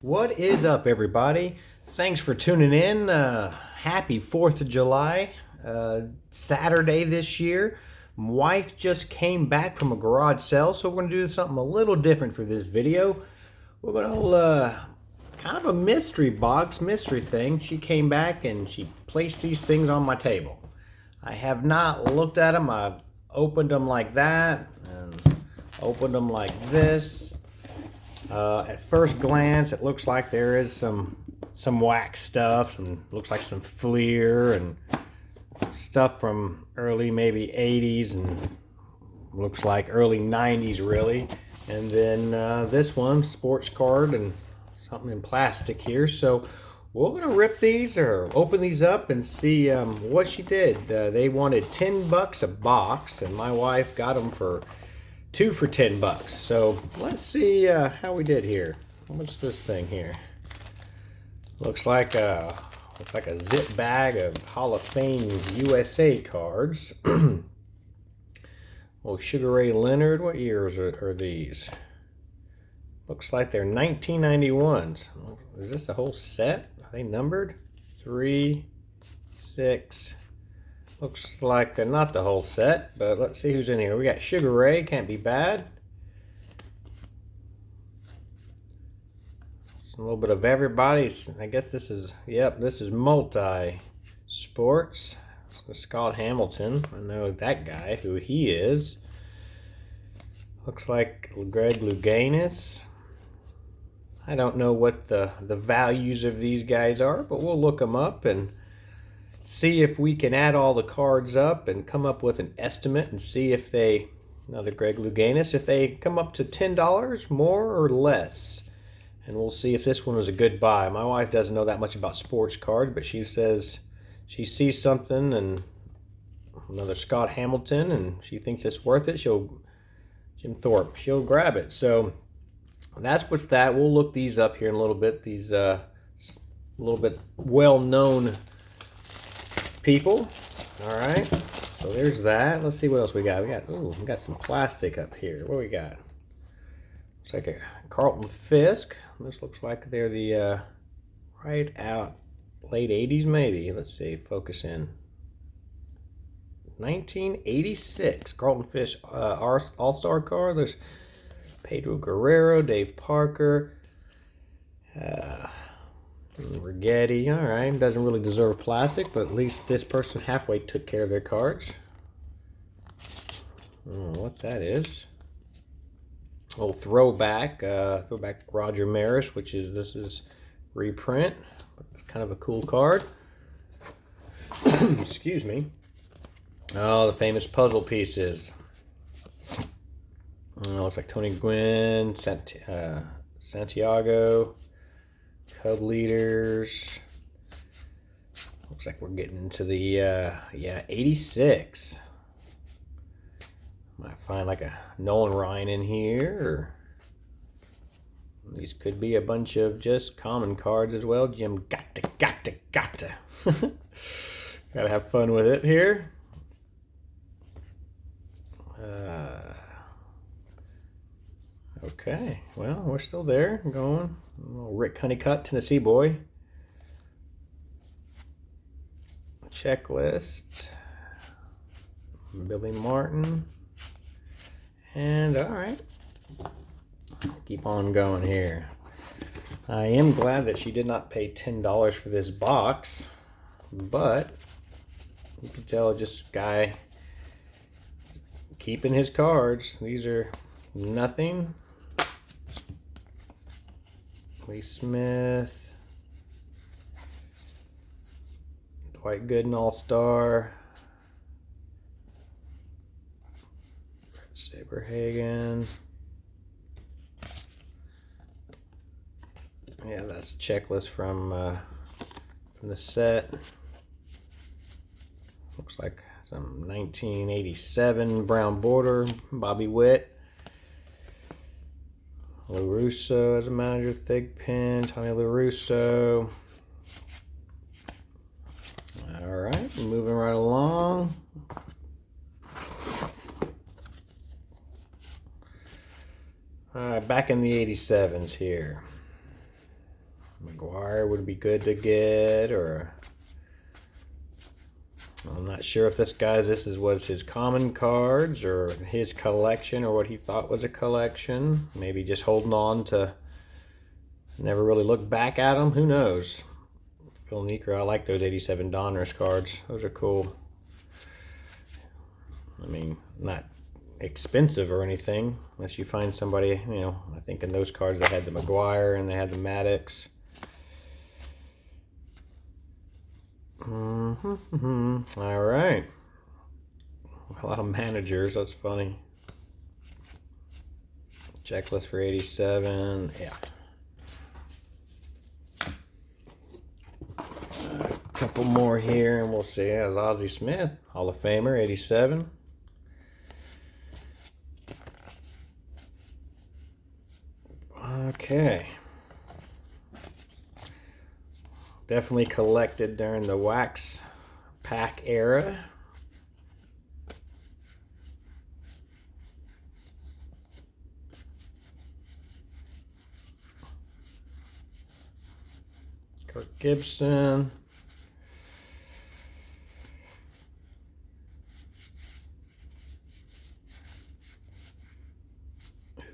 What is up, everybody? Thanks for tuning in. Happy 4th of July, Saturday this year. My wife just came back from a garage sale, so we're going to do something a little different for this video. We're going to, kind of a mystery box, mystery thing. She came back and she placed these things on my table. I have not looked at them. I've opened them like that and opened them like this. At first glance, it looks like there is some wax stuff, and looks like some Fleer and stuff from early maybe 80s and looks like early 90s really. And then this one, sports card and something in plastic here. So we're gonna rip these or open these up and see what she did. They wanted $10 a box, and my wife got them for 2 for $10. So let's see how we did here. What's this thing here? Looks like a zip bag of Hall of Fame USA cards. Oh, Sugar Ray Leonard. What years are these? Looks like they're 1991s. Is this a whole set? Are they numbered? 3, 6. Looks like they're not the whole set, but let's see who's in here. We got Sugar Ray, can't be bad. A little bit of everybody. I guess this is, yep, this is multi-sports. Scott Hamilton, I know that guy, who he is. Looks like Greg Louganis. I don't know what the values of these guys are, but we'll look them up and see if we can add all the cards up and come up with an estimate and see if they, another Greg Louganis, if they come up to $10 more or less. And we'll see if this one was a good buy. My wife doesn't know that much about sports cards, but she says she sees something and another Scott Hamilton and she thinks it's worth it. Jim Thorpe, she'll grab it. So that's what's that. We'll look these up here in a little bit. These a little bit well-known people. All right, so there's that. Let's see what else we got. We got some plastic up here. What we got? Looks like a Carlton Fish. This looks like they're the right out late 80s maybe. Let's see, focus in. 1986 Carlton Fish All-Star card. There's Pedro Guerrero, Dave Parker, Rigetti. All right, doesn't really deserve plastic, but at least this person halfway took care of their cards. I don't know what that is. Old throwback Roger Maris, this is reprint. It's kind of a cool card. Excuse me. Oh, the famous puzzle pieces. Looks like Tony Gwynn, Santiago, Cub leaders. Looks like we're getting into the 86. Might find like a Nolan Ryan in here, or these could be a bunch of just common cards as well. Jim gotta gotta have fun with it here. Okay, well, we're still there, going. Rick Honeycutt, Tennessee boy. Checklist. Billy Martin. And all right, keep on going here. I am glad that she did not pay $10 for this box, but you can tell just guy keeping his cards. These are nothing. Lee Smith, Dwight Gooden All-Star, Saberhagen. Yeah, that's a checklist from the set. Looks like some 1987 brown border, Bobby Witt. LaRusso as a manager, Thigpen, Tony LaRusso. All right, moving right along. All right, back in the 87s here. McGuire would be good to get, or I'm not sure if this was his common cards or his collection or what he thought was a collection. Maybe just holding on to never really look back at them. Who knows? Phil Niekro, I like those 87 Donruss cards. Those are cool. I mean, not expensive or anything, unless you find somebody, you know, I think in those cards they had the McGuire and they had the Maddox. All right. A lot of managers, that's funny. Checklist for 87, yeah. A couple more here and we'll see. There's Ozzie Smith, Hall of Famer, 87. Okay. Definitely collected during the wax pack era. Kirk Gibson.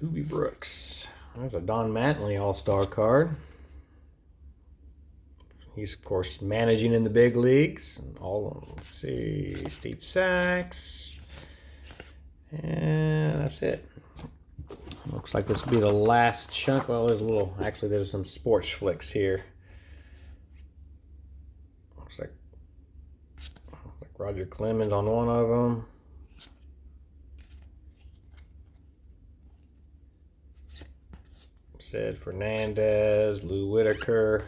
Hoobie Brooks. There's a Don Mattingly All-Star card. He's, of course, managing in the big leagues. Let's see, Steve Sachs. And that's it. Looks like this will be the last chunk. Well, there's some sports flicks here. Looks like Roger Clemens on one of them. Sid Fernandez, Lou Whitaker.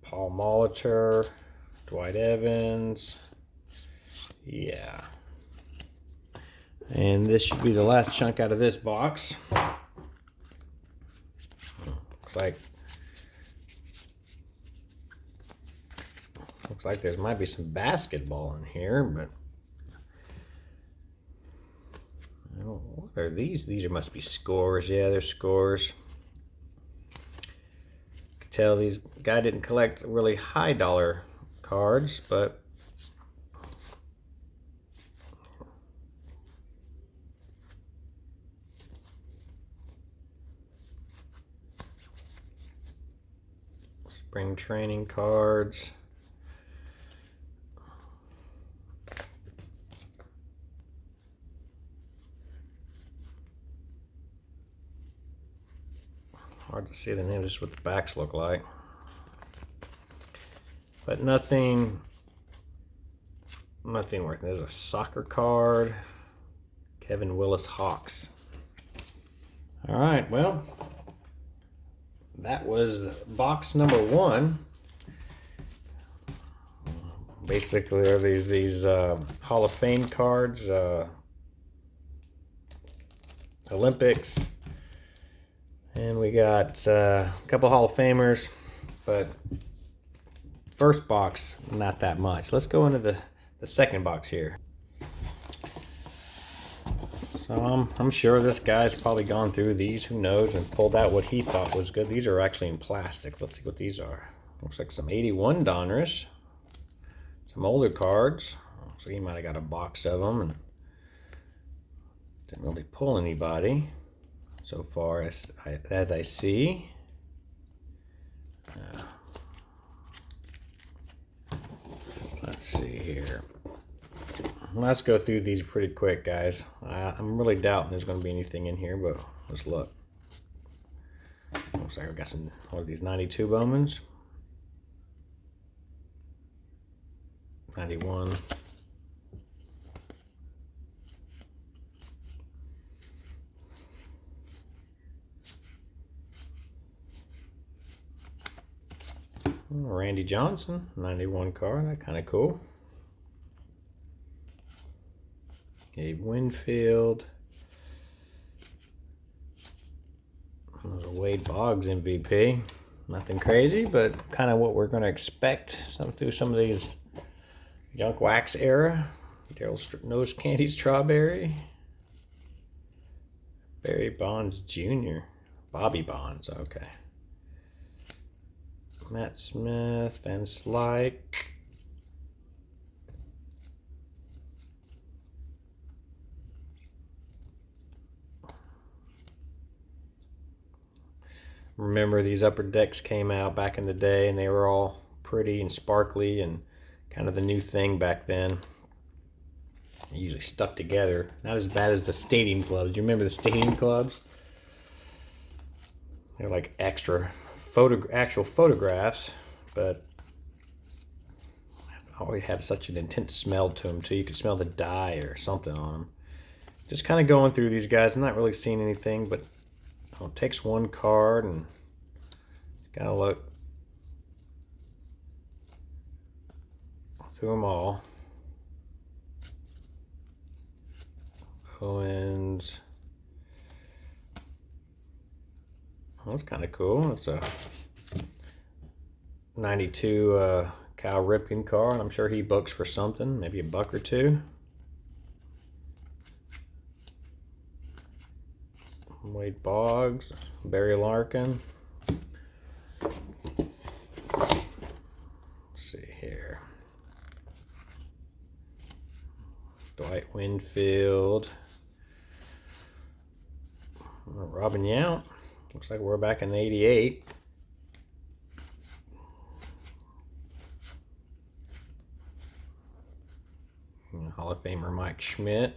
Paul Molitor, Dwight Evans, yeah. And this should be the last chunk out of this box. Looks like there might be some basketball in here, but what are these? These must be scores. Yeah, they're scores. Tell these guy didn't collect really high dollar cards, but spring training cards. Hard to see the names, just what the backs look like. But nothing worth. There's a soccer card. Kevin Willis Hawks. All right, well, that was box number 1. Basically, there are these Hall of Fame cards, Olympics. And we got a couple Hall of Famers, but first box, not that much. Let's go into the second box here. So I'm sure this guy's probably gone through these, who knows, and pulled out what he thought was good. These are actually in plastic. Let's see what these are. Looks like some 81 Donruss, some older cards. So he might have got a box of them and didn't really pull anybody so far as I see. Let's see here. Let's go through these pretty quick, guys. I'm really doubting there's going to be anything in here, but let's look. Looks like I've got some of these 92 Bowmans. 91. Randy Johnson, 91 card, that kind of cool. Gabe Winfield. There's a Wade Boggs MVP. Nothing crazy, but kind of what we're going to expect through some of these junk wax era. Daryl Nose Candy Strawberry. Barry Bonds Jr. Bobby Bonds, okay. Matt Smith, Van Slyke. Remember these upper decks came out back in the day and they were all pretty and sparkly and kind of the new thing back then. They usually stuck together. Not as bad as the stadium clubs. Do you remember the stadium clubs? They're like extra actual photographs, but always had such an intense smell to them too. You could smell the dye or something on them. Just kind of going through these guys. I'm not really seeing anything, but it takes one card and gotta look through them all. Owens. Oh, that's kind of cool. It's a 92 Cal Ripken card. I'm sure he books for something, maybe a buck or two. Wade Boggs, Barry Larkin. Let's see here. Dwight Winfield. Robin Yount. Looks like we're back in '88. Hall of Famer Mike Schmidt.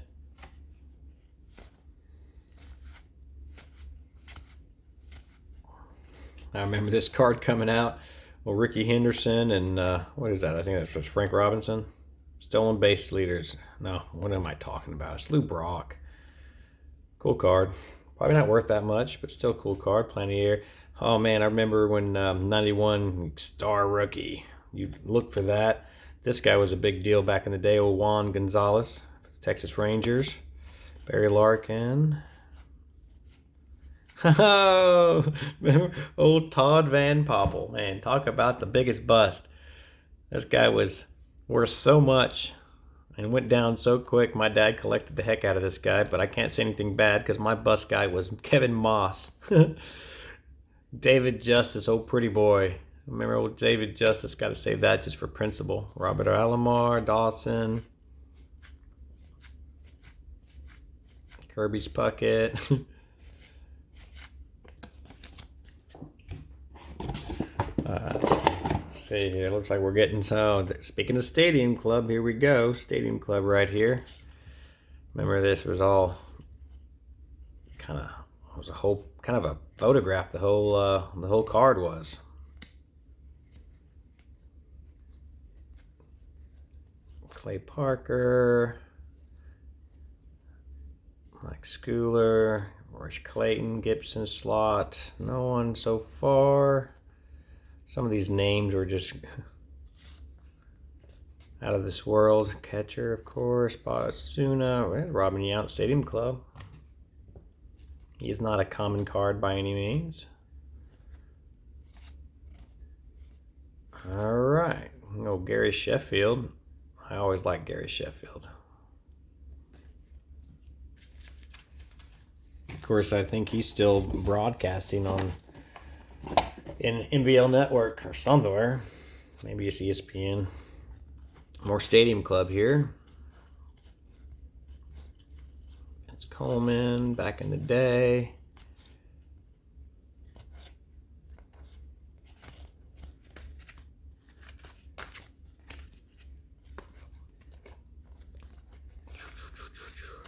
I remember this card coming out. Well, Ricky Henderson and what is that? I think that's Frank Robinson. Stolen base leaders. No, what am I talking about? It's Lou Brock. Cool card. Probably not worth that much, but still cool card. Plenty of air. Oh man, I remember when 91 star rookie. You look for that. This guy was a big deal back in the day. Old Juan Gonzalez, Texas Rangers. Barry Larkin. Oh, remember old Todd Van Poppel, man, talk about the biggest bust. This guy was worth so much and went down so quick. My dad collected the heck out of this guy, but I can't say anything bad because my bust guy was Kevin Moss. David Justice, old pretty boy. Remember old David Justice, got to save that just for principle. Robert Alomar, Dawson. Kirby's Puckett. Let's see here. Looks like we're getting speaking of Stadium Club, here we go. Stadium Club right here. Remember this was all was a whole kind of a photograph. The whole card was. Clay Parker, Mike Schooler, Royce Clayton, Gibson slot. No one so far. Some of these names were just out of this world. Catcher, of course, Basuna, Robin Yount, Stadium Club. He is not a common card by any means. All right, Gary Sheffield. I always like Gary Sheffield. Of course, I think he's still broadcasting in NBL Network or somewhere. Maybe it's ESPN. More Stadium Club here. It's Coleman back in the day.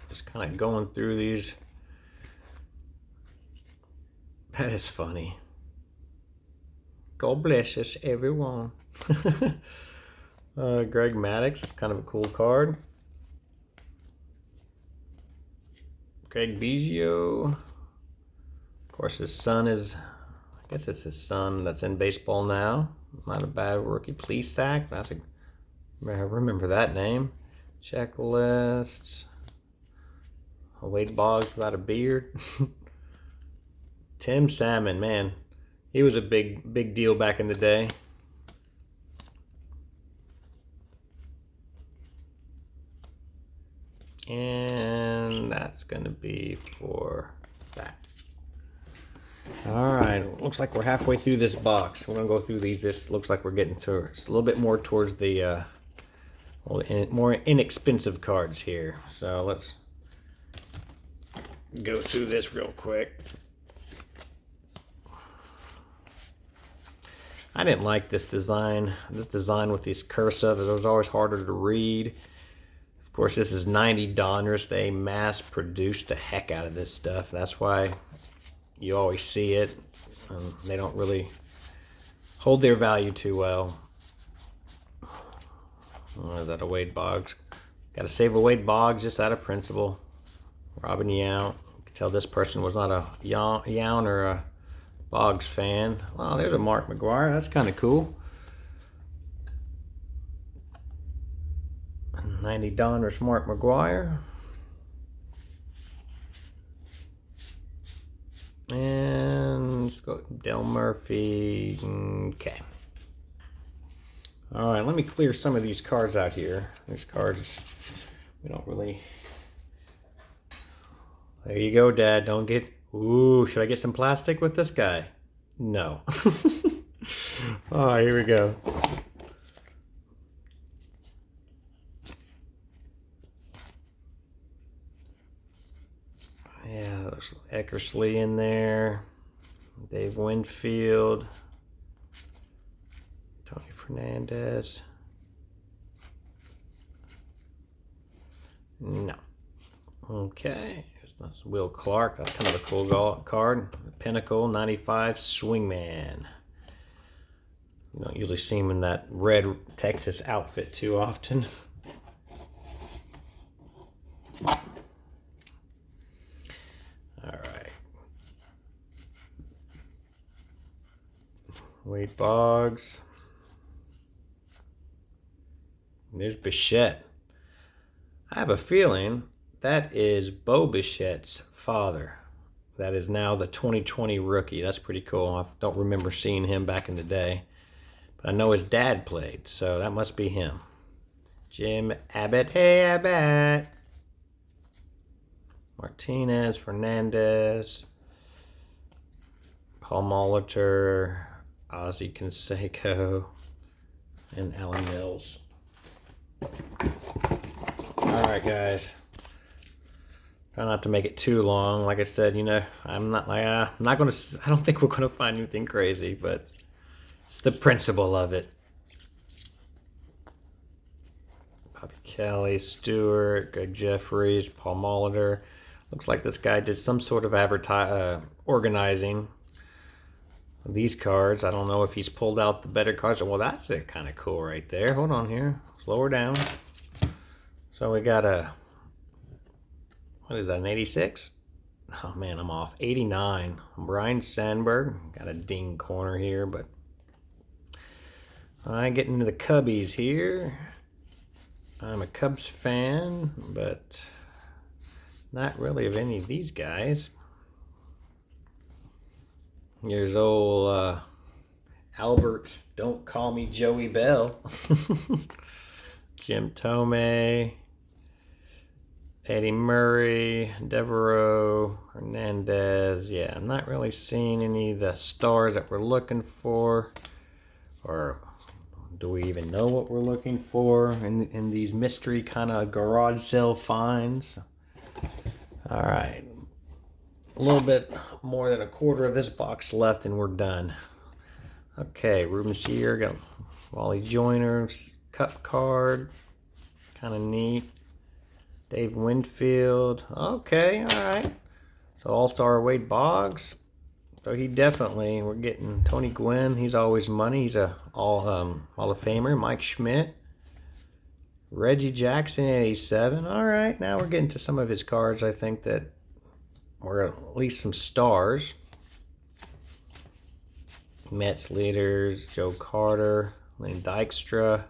Just kind of going through these. That is funny. God bless us, everyone. Greg Maddux, kind of a cool card. Greg Biggio. Of course, his son is, I guess it's his son that's in baseball now. Not a bad rookie. Plesac. I remember that name. Checklists. Wade Boggs without a beard. Tim Salmon, man. He was a big deal back in the day. And that's going to be for that. All right, looks like we're halfway through this box. We're gonna go through these. This looks like we're getting through. It's a little bit more towards the more inexpensive cards here. So let's go through this real quick. I didn't like this design. This design with these cursive, it was always harder to read. Of course, this is 90 Donners. They mass produced the heck out of this stuff. That's why you always see it. They don't really hold their value too well. Oh, is that a Wade Boggs? Got to save a Wade Boggs just out of principle. Robin Yount. You can tell this person was not a Yount or a Boggs fan. Wow, there's a Mark McGwire. That's kind of cool. 90 Donners Mark McGwire. And let's go Del Murphy. Okay. All right, let me clear some of these cards out here. These cards, we don't really... There you go, Dad. Don't get... Ooh, should I get some plastic with this guy? No. Oh, here we go. Yeah, there's Eckersley in there. Dave Winfield. Tony Fernandez. No. Okay. That's Will Clark. That's kind of a cool card. Pinnacle 95 Swingman. You don't usually see him in that red Texas outfit too often. All right. Wade Boggs. There's Bichette. I have a feeling that is Bo Bichette's father. That is now the 2020 rookie. That's pretty cool. I don't remember seeing him back in the day. But I know his dad played, so that must be him. Jim Abbott. Hey, Abbott. Martinez, Fernandez. Paul Molitor. Ozzie Canseco. And Alan Mills. All right, guys. Try not to make it too long. Like I said, you know, I'm not gonna. I don't think we're gonna find anything crazy, but it's the principle of it. Bobby Kelly, Stewart, Greg Jeffries, Paul Molitor. Looks like this guy did some sort of organizing these cards. I don't know if he's pulled out the better cards. Well, that's it, kind of cool right there. Hold on here. Slow her down. So we got a. What is that, an 86? Oh, man, I'm off. 89. Brian Sandberg. Got a ding corner here, but... I get into the Cubbies here. I'm a Cubs fan, but not really of any of these guys. Here's old Albert, don't call me Joey Bell. Jim Tomei. Eddie Murray, Devereaux, Hernandez. Yeah, I'm not really seeing any of the stars that we're looking for. Or do we even know what we're looking for in these mystery kind of garage sale finds? All right. A little bit more than a quarter of this box left and we're done. Okay, Ruben Sear, got Wally Joyner's cup card. Kind of neat. Dave Winfield. Okay, all right. So All-Star Wade Boggs. So he definitely, we're getting Tony Gwynn. He's always money. He's a Hall of Famer. Mike Schmidt. Reggie Jackson, 87. All right, now we're getting to some of his cards. I think that were at least some stars. Mets leaders. Joe Carter. Lane Dykstra.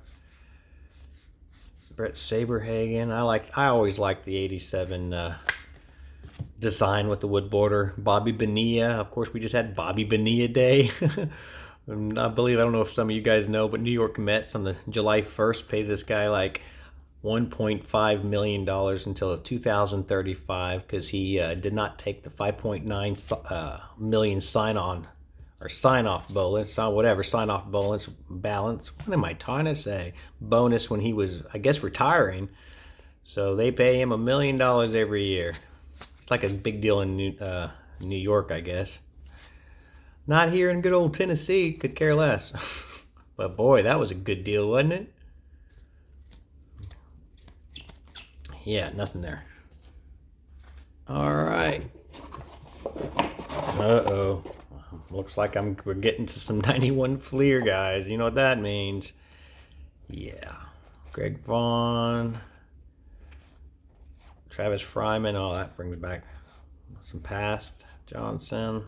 Brett Saberhagen. I always liked the 87 design with the wood border. Bobby Bonilla. Of course, we just had Bobby Bonilla Day. I don't know if some of you guys know, but New York Mets on the July 1st paid this guy like $1.5 million until 2035 because he did not take the 5.9 million sign-off bonus, sign-off bonus balance. What am I trying to say? Bonus when he was, I guess, retiring. So they pay him $1 million every year. It's like a big deal in New York, I guess. Not here in good old Tennessee. Could care less. But boy, that was a good deal, wasn't it? Yeah, nothing there. All right. Uh-oh. Looks like we're getting to some 91 Fleer, guys. You know what that means. Yeah. Greg Vaughn. Travis Fryman. Oh, that brings back some past. Johnson.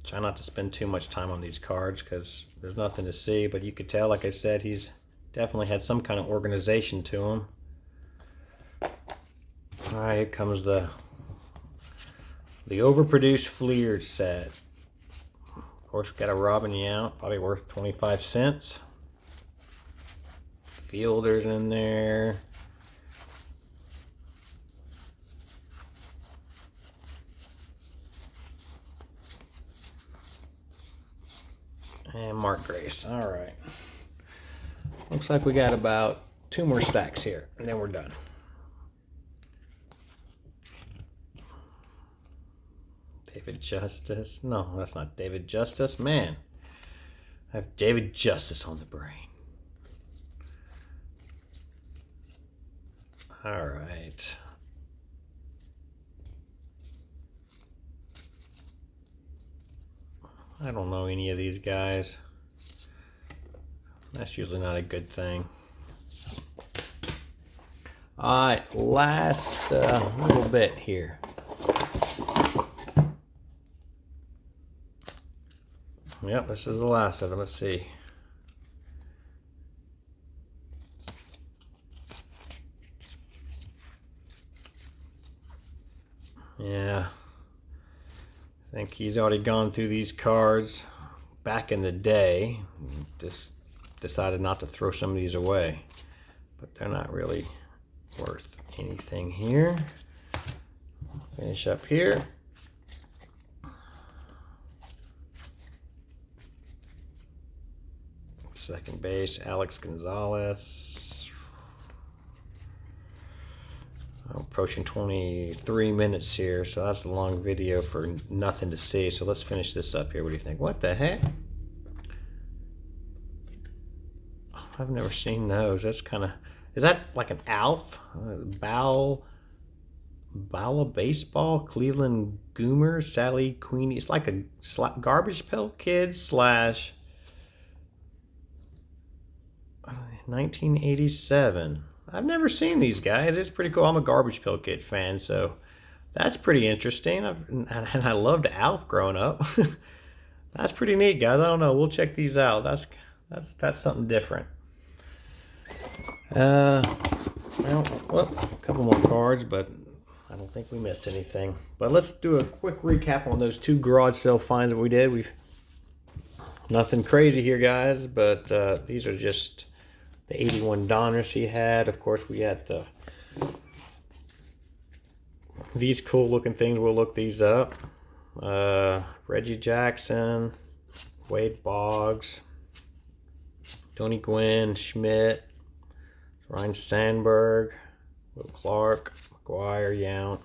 Try not to spend too much time on these cards because there's nothing to see. But you could tell, like I said, he's definitely had some kind of organization to him. All right, here comes the overproduced Fleer set. Of course, got a Robin Yount, probably worth 25 cents. Fielders in there. And Mark Grace. All right. Looks like we got about 2 more stacks here, and then we're done. David Justice. No, that's not David Justice. Man, I have David Justice on the brain. All right. I don't know any of these guys. That's usually not a good thing. All right, last little bit here. Yep, this is the last of them. Let's see. Yeah. I think he's already gone through these cards back in the day. Just decided not to throw some of these away. But they're not really worth anything here. Finish up here. Second base, Alex Gonzalez. I'm approaching 23 minutes here, so that's a long video for nothing to see. So let's finish this up here. What do you think? What the heck? I've never seen those. That's kind of... Is that like an Alf? Bala Baseball? Cleveland Goomer? Sally Queenie? It's like a Garbage Pail Kid slash... 1987. I've never seen these guys. It's pretty cool. I'm a Garbage Pail Kid fan, so that's pretty interesting. And I loved Alf growing up. That's pretty neat, guys. I don't know. We'll check these out. That's something different. Well, a couple more cards, but I don't think we missed anything. But let's do a quick recap on those 2 garage sale finds that we did. We've nothing crazy here, guys, but these are just the 81 Donners he had. Of course, we had these cool looking things. We'll look these up. Reggie Jackson, Wade Boggs, Tony Gwynn, Schmidt, Ryan Sandberg, Will Clark, McGuire, Yount.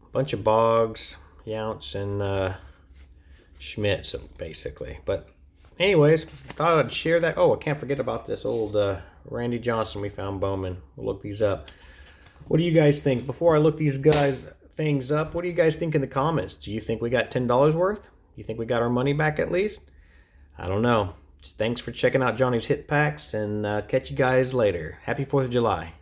A bunch of Boggs, Younts, and Schmidt, so basically. But anyways, thought I'd share that. Oh, I can't forget about this old Randy Johnson we found Bowman. We'll look these up. What do you guys think? Before I look these things up, what do you guys think in the comments? Do you think we got $10 worth? Do you think we got our money back at least? I don't know. Thanks for checking out Johnny's Hit Packs, and catch you guys later. Happy 4th of July.